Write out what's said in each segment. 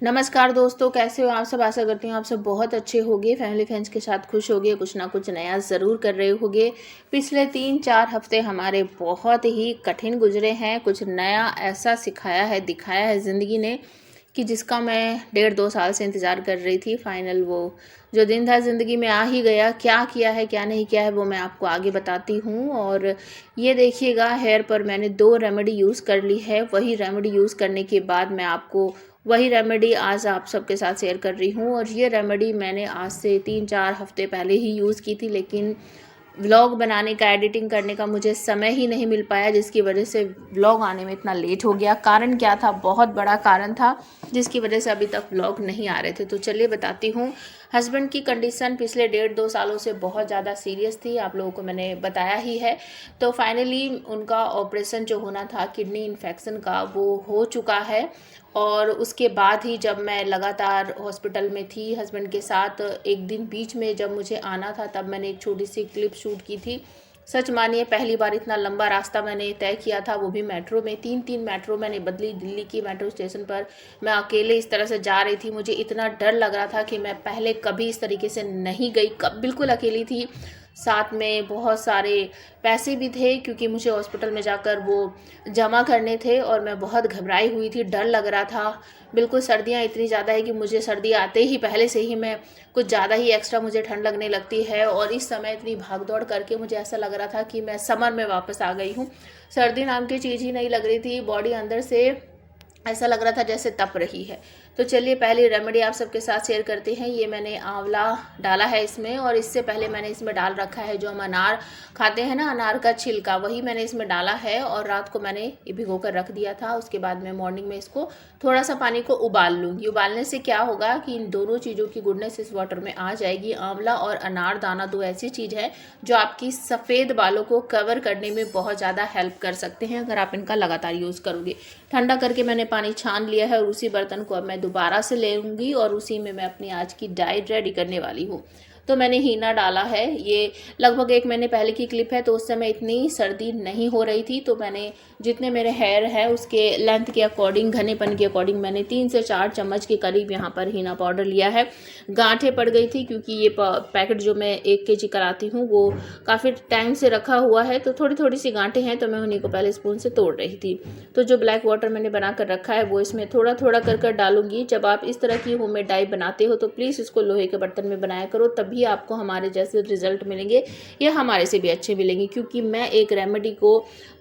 नमस्कार दोस्तों, कैसे हो आप सब। आशा करती हूँ आप सब बहुत अच्छे होंगे, फैमिली फ्रेंड्स के साथ खुश होगे, कुछ ना कुछ नया ज़रूर कर रहे होंगे। पिछले 3-4 हफ्ते हमारे बहुत ही कठिन गुजरे हैं। कुछ नया ऐसा सिखाया है, दिखाया है ज़िंदगी ने कि जिसका मैं 1.5-2 साल से इंतज़ार कर रही थी। फाइनल वो जो दिन था ज़िंदगी में आ ही गया। क्या किया है क्या नहीं किया है वो मैं आपको आगे बताती हूँ। और ये देखिएगा, हेयर पर मैंने 2 रेमेडी यूज़ कर ली है। वही रेमेडी यूज़ करने के बाद मैं आपको वही रेमेडी आज आप सबके साथ शेयर कर रही हूँ। और ये रेमेडी मैंने आज से 3-4 हफ्ते पहले ही यूज़ की थी, लेकिन व्लॉग बनाने का, एडिटिंग करने का मुझे समय ही नहीं मिल पाया, जिसकी वजह से व्लॉग आने में इतना लेट हो गया। कारण क्या था? बहुत बड़ा कारण था जिसकी वजह से अभी तक व्लॉग नहीं आ रहे थे। तो चलिए बताती हूँ। हस्बैंड की कंडीशन पिछले 1.5-2 सालों से बहुत ज़्यादा सीरियस थी, आप लोगों को मैंने बताया ही है। तो फाइनली उनका ऑपरेशन जो होना था किडनी इन्फेक्शन का, वो हो चुका है। और उसके बाद ही जब मैं लगातार हॉस्पिटल में थी हस्बैंड के साथ, एक दिन बीच में जब मुझे आना था तब मैंने एक छोटी सी क्लिप शूट की थी। सच मानिए, पहली बार इतना लंबा रास्ता मैंने तय किया था, वो भी मेट्रो में। 3-3 मेट्रो मैंने बदली। दिल्ली की मेट्रो स्टेशन पर मैं अकेले इस तरह से जा रही थी। मुझे इतना डर लग रहा था कि मैं पहले कभी इस तरीके से नहीं गई, कब बिल्कुल अकेली थी। साथ में बहुत सारे पैसे भी थे क्योंकि मुझे हॉस्पिटल में जाकर वो जमा करने थे। और मैं बहुत घबराई हुई थी, डर लग रहा था बिल्कुल। सर्दियाँ इतनी ज़्यादा है कि मुझे सर्दी आते ही पहले से ही मैं कुछ ज़्यादा ही एक्स्ट्रा मुझे ठंड लगने लगती है। और इस समय इतनी भाग दौड़ करके मुझे ऐसा लग रहा था कि मैं समर में वापस आ गई हूँ। सर्दी नाम की चीज़ ही नहीं लग रही थी। बॉडी अंदर से ऐसा लग रहा था जैसे तप रही है। तो चलिए पहले रेमेडी आप सबके साथ शेयर करते हैं। ये मैंने आंवला डाला है इसमें, और इससे पहले मैंने इसमें डाल रखा है जो हम अनार खाते हैं ना, अनार का छिलका, वही मैंने इसमें डाला है। और रात को मैंने ये भिगो कर रख दिया था। उसके बाद मैं मॉर्निंग में इसको थोड़ा सा पानी को उबाल लूँगी। उबालने से क्या होगा कि इन दोनों चीज़ों की गुडनेस इस वाटर में आ जाएगी। आंवला और अनार दाना 2 ऐसी चीज़ है जो आपकी सफ़ेद बालों को कवर करने में बहुत ज़्यादा हेल्प कर सकते हैं अगर आप इनका लगातार यूज़ करोगे। ठंडा करके मैंने पानी छान लिया है और उसी बर्तन को अब मैं दोबारा से लेंगी और उसी में मैं अपनी आज की डाइट रेडी करने वाली हूँ। तो मैंने हीना डाला है। ये लगभग 1 महीने पहले की क्लिप है, तो उस समय इतनी सर्दी नहीं हो रही थी। तो मैंने जितने मेरे हेयर है उसके लेंथ के अकॉर्डिंग, घनेपन के अकॉर्डिंग मैंने 3 से 4 चम्मच के करीब यहाँ पर हीना पाउडर लिया है। गांठें पड़ गई थी क्योंकि ये पैकेट जो मैं 1 kg कराती हूँ वो काफ़ी टाइम से रखा हुआ है, तो थोड़ी थोड़ी सी गांठें हैं, तो मैं उन्हीं को पहले स्पून से तोड़ रही थी। तो जो ब्लैक वाटर मैंने बना कर रखा है वो इसमें थोड़ा थोड़ा कर डालूंगी। जब आप इस तरह की होममेड डाई बनाते हो तो प्लीज़ इसको लोहे के बर्तन में बनाया करो, तभी आपको हमारे जैसे रिजल्ट मिलेंगे या हमारे से भी अच्छे मिलेंगे। क्योंकि मैं एक रेमेडी को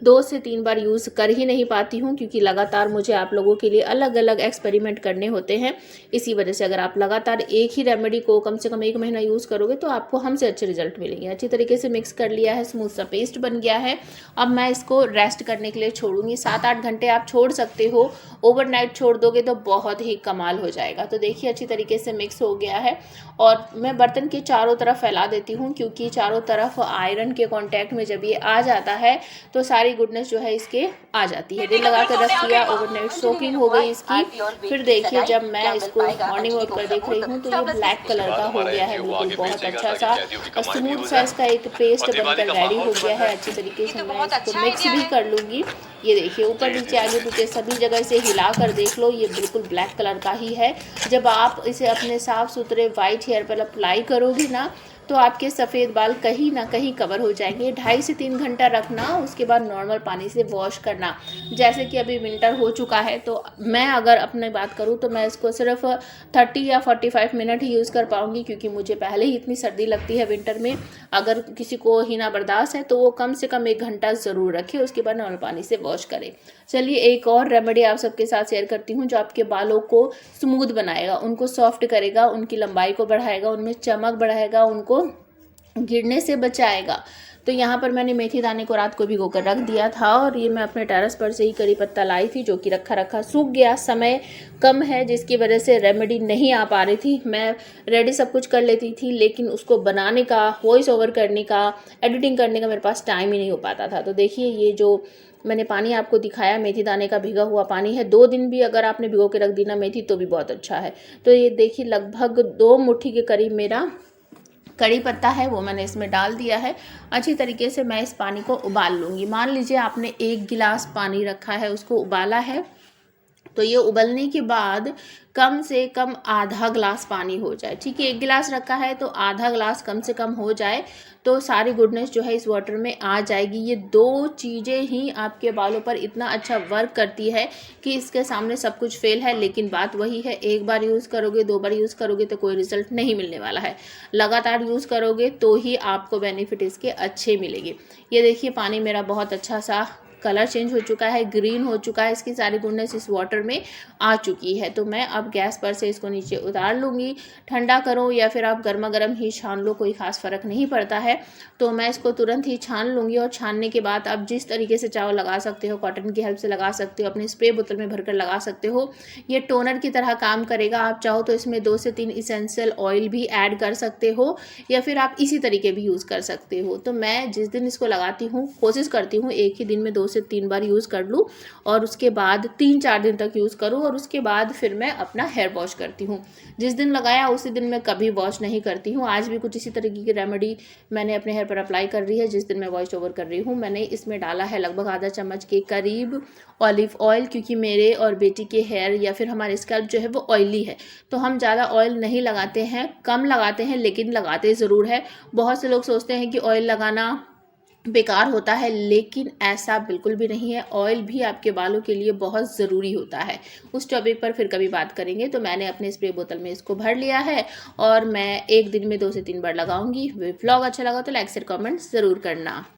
2 से 3 बार यूज़ कर ही नहीं पाती हूँ, क्योंकि लगातार मुझे आप लोगों के लिए अलग अलग एक्सपेरिमेंट करने होते हैं। इसी वजह से अगर आप लगातार एक ही रेमेडी को कम से कम 1 महीना यूज़ करोगे तो आपको हमसे अच्छे रिजल्ट मिलेंगे। अच्छी तरीके से मिक्स कर लिया है, स्मूथ सा पेस्ट बन गया है। अब मैं इसको रेस्ट करने के लिए छोड़ूंगी। 7-8 घंटे आप छोड़ सकते हो। ओवरनाइट छोड़ दोगे तो बहुत ही कमाल हो जाएगा। तो देखिए अच्छी तरीके से मिक्स हो गया है। और मैं बर्तन के चारों तरफ फैला देती हूँ, क्योंकि चारों तरफ आयरन के कांटेक्ट में जब ये आ जाता है तो सारी गुडनेस जो है इसके आ जाती है। रिल लगा कर रख दिया, ओवरनाइट सोकिंग हो गई इसकी। फिर देखिए जब मैं इसको मॉर्निंग वॉक कर देख रही हूँ तो ये ब्लैक कलर का हो गया है, बिल्कुल बहुत अच्छा सा स्मूथ सा इसका एक पेस्ट बनकर रेडी हो गया है। अच्छी तरीके से मैं इसको मिक्स भी कर लूँगी। ये देखिए ऊपर नीचे आगे पीछे सभी जगह से हिला कर देख लो, ये बिल्कुल ब्लैक कलर का ही है। जब आप इसे अपने साफ सुथरे वाइट हेयर पर अप्लाई करोगी ना तो आपके सफ़ेद बाल कहीं ना कहीं कवर हो जाएंगे। 2.5 से 3 घंटा रखना, उसके बाद नॉर्मल पानी से वॉश करना। जैसे कि अभी विंटर हो चुका है तो मैं अगर अपनी बात करूँ तो मैं इसको सिर्फ 30 या 45 मिनट ही यूज़ कर पाऊँगी, क्योंकि मुझे पहले ही इतनी सर्दी लगती है विंटर में। अगर किसी को हीना बर्दाश्त है तो वो कम से कम 1 घंटा ज़रूर रखे, उसके बाद नॉर्मल पानी से वॉश करें। चलिए एक और रेमेडी आप सबके साथ शेयर करती हूँ जो आपके बालों को स्मूथ बनाएगा, उनको सॉफ्ट करेगा, उनकी लंबाई को बढ़ाएगा, उनमें चमक बढ़ाएगा, उनको गिरने से बचाएगा। तो यहाँ पर मैंने मेथी दाने को रात को भिगो कर रख दिया था, और ये मैं अपने टेरेस पर से ही करी पत्ता लाई थी जो कि रखा रखा सूख गया। समय कम है जिसकी वजह से रेमेडी नहीं आ पा रही थी। मैं रेडी सब कुछ कर लेती थी, लेकिन उसको बनाने का, वॉइस ओवर करने का, एडिटिंग करने का मेरे पास टाइम ही नहीं हो पाता था। तो देखिए ये जो मैंने पानी आपको दिखाया मेथी दाने का भिगा हुआ पानी है। 2 दिन भी अगर आपने भिगो के रख दी ना मेथी तो भी बहुत अच्छा है। तो ये देखिए लगभग 2 मुट्ठी के करीब मेरा कड़ी पत्ता है वो मैंने इसमें डाल दिया है। अच्छी तरीके से मैं इस पानी को उबाल लूँगी। मान लीजिए आपने 1 गिलास पानी रखा है, उसको उबाला है, तो ये उबलने के बाद कम से कम आधा ग्लास पानी हो जाए, ठीक है। 1 गिलास रखा है तो आधा ग्लास कम से कम हो जाए तो सारी गुडनेस जो है इस वाटर में आ जाएगी। ये 2 चीज़ें ही आपके बालों पर इतना अच्छा वर्क करती है कि इसके सामने सब कुछ फेल है। लेकिन बात वही है, एक बार यूज़ करोगे, 2 बार यूज़ करोगे तो कोई रिजल्ट नहीं मिलने वाला है। लगातार यूज़ करोगे तो ही आपको बेनिफिट इसके अच्छे मिलेंगे। ये देखिए पानी मेरा बहुत अच्छा सा कलर चेंज हो चुका है, ग्रीन हो चुका है, इसकी सारी गुडनेस इस वाटर में आ चुकी है। तो मैं अब गैस पर से इसको नीचे उतार लूँगी। ठंडा करो या फिर आप गर्मा गर्म ही छान लो, कोई ख़ास फ़र्क नहीं पड़ता है। तो मैं इसको तुरंत ही छान लूँगी और छानने के बाद आप जिस तरीके से चाहो लगा सकते हो, कॉटन की हेल्प से लगा सकते हो, अपने स्प्रे बोतल में भरकर लगा सकते हो। ये टोनर की तरह काम करेगा। आप चाहो तो इसमें 2 से 3 इसेंशियल ऑयल भी ऐड कर सकते हो या फिर आप इसी तरीके भी यूज़ कर सकते हो। तो मैं जिस दिन इसको लगाती हूँ कोशिश करती हूँ एक ही दिन में 2 से 3 बार यूज़ कर लूँ और उसके बाद 3-4 दिन तक यूज़ करूँ और उसके बाद फिर मैं अपना हेयर वॉश करती हूँ। जिस दिन लगाया उसी दिन मैं कभी वॉश नहीं करती हूँ। आज भी कुछ इसी तरीके की रेमेडी मैंने अपने हेयर पर अप्लाई कर रही है। जिस दिन मैं वॉइस ओवर कर रही हूँ मैंने इसमें डाला है लगभग आधा चम्मच के करीब ऑलिव ऑयल, क्योंकि मेरे और बेटी के हेयर या फिर हमारे स्कैल्प जो है वो ऑयली है। तो हम ज़्यादा ऑयल नहीं लगाते हैं, कम लगाते हैं, लेकिन लगाते ज़रूर है। बहुत से लोग सोचते हैं कि ऑयल लगाना बेकार होता है, लेकिन ऐसा बिल्कुल भी नहीं है। ऑयल भी आपके बालों के लिए बहुत ज़रूरी होता है। उस टॉपिक पर फिर कभी बात करेंगे। तो मैंने अपने स्प्रे बोतल में इसको भर लिया है और मैं एक दिन में 2 से 3 बार लगाऊंगी। व्लॉग अच्छा लगा तो लाइक शेयर कमेंट ज़रूर करना।